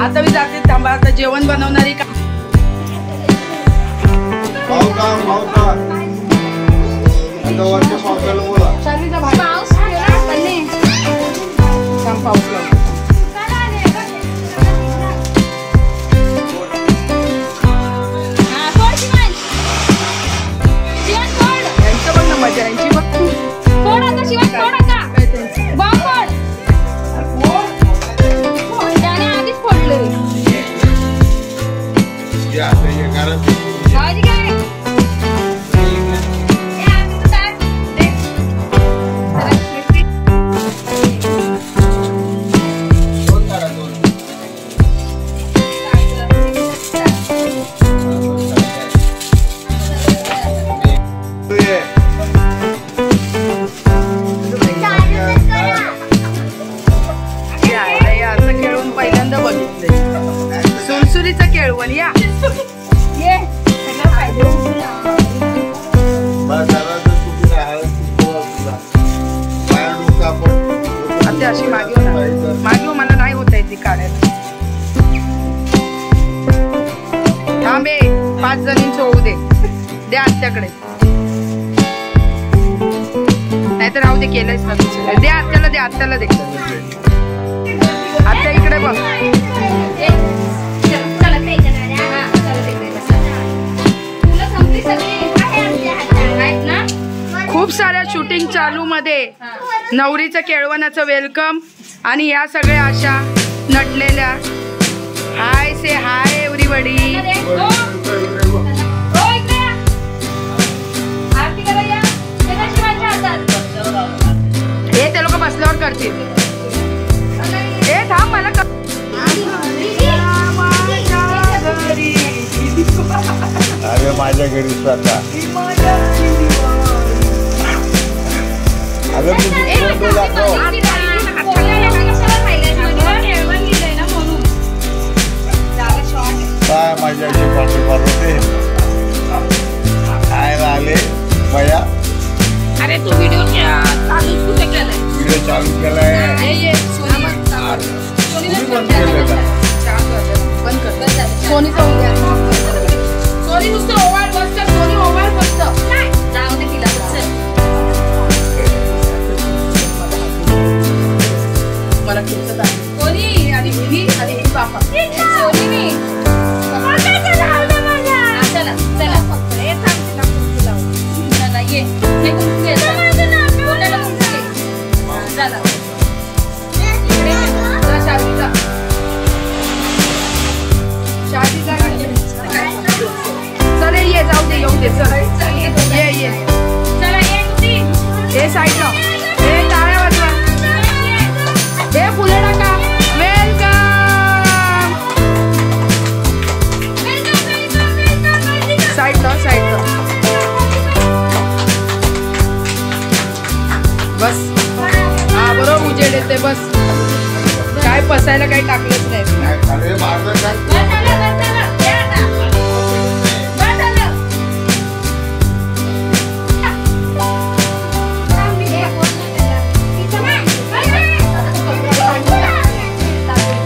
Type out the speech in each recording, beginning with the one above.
आता मी जाते, थांबा. आता जेवण बनवणारी का शालीचा भाई पाऊस यांचं बघ ना मजा, यांची बघ तू. सुरसुरीचं केळवण या ये आता अशी मागे मला नाही होत आहे ती काढायला. थांबे 5 जणींच होऊ दे, द्या आत्याकडे. नाहीतर राहू दे, केलंयच ना तुझं. द्या आत्याला, द्या आत्याला दे. आत्या इकडे बघ. खूप साऱ्या शूटिंग चालू मध्ये नवरीचं केळवणाचं वेलकम आणि या सगळ्या अशा नटलेल्या. हाय से हाय एव्हरीबडी. हे ते लोक बसल्यावर करतील. हे थांब मला अरे माझ्या घरी स्वतः काय माझ्याशी पाठी पाठवते काय आले भैया. अरे तू व्हिडिओ चालू केलाय, व्हिडिओ चालू केलाय. बंद कर सोनीचा उद्या. सोनी नुसतं ओवाळ बसतं, सोनी ओवाळ बसतं. जाऊ दे तिला. मला किती सोनी आणि मी आणि बापा सोनी चला चला फक्त हे चला ये चला चल ये जाऊ दे, येऊ दे. चल ये ये चला ये. हे साईडला हे टाळ्या वाजवा. हे फुलं टाका. वेलकम. साईडला साईडला बस. हा बरोबर उजेड येते. बस काय पसायला काही टाकलंच नाही.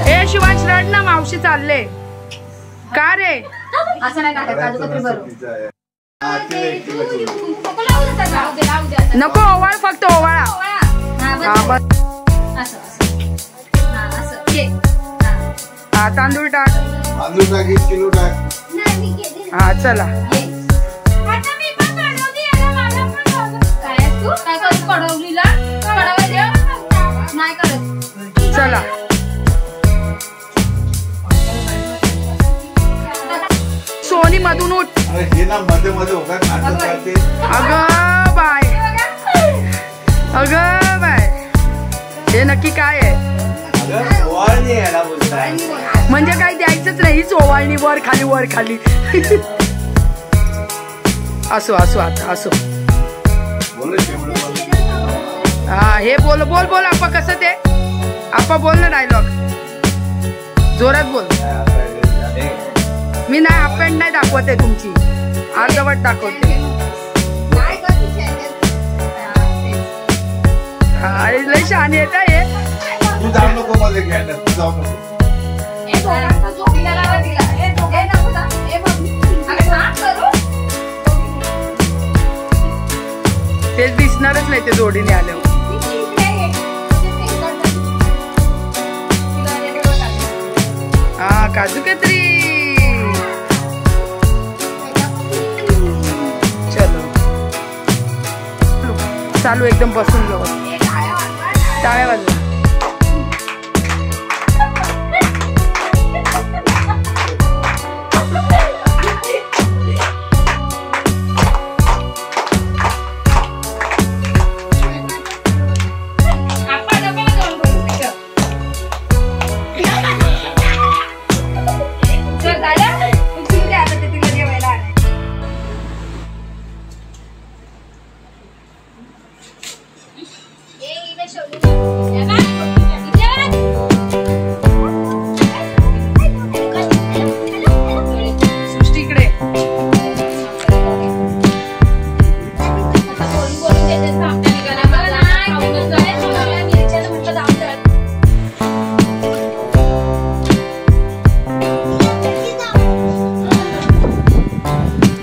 हे शिवांश रड ना, मावशी चालले का रे. असं नाही नको ओवाळ, फक्त ओवाळा. हा तांदूळ टाक. हा चला. चला सोनी मधून उठ. अगं बाय, अगं बाय. हे नक्की काय आहे म्हणजे काही द्यायचंच नाही. हीच ओवाळणी वर खाली वर खाली. असो असो आता असो. हा हे बोल बोल बोल. आपा कसं ते आपा बोल ना डायलॉग जोरात बोल. मी नाही अपेंड नाही दाखवत आहे तुमची, अर्धवट दाखवते. हा लय शहाणी येत आहे. तेच दिसणारच नाही ते जोडीने आल्यावर. हा काजू कतरी. चलो चालू एकदम बसून जाऊ. टाळ्या वाजवा.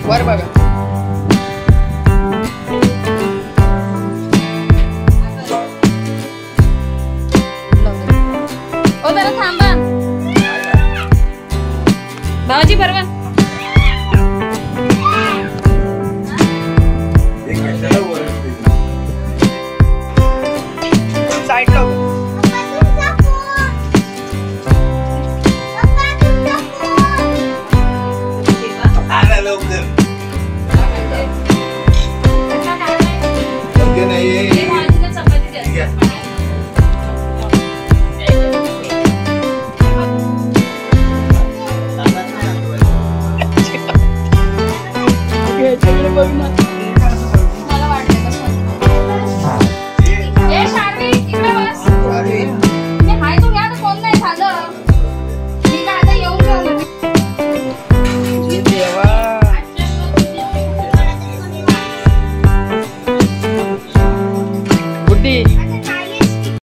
वर बघा. ओ जरा थांबा भाऊजी बरोबर.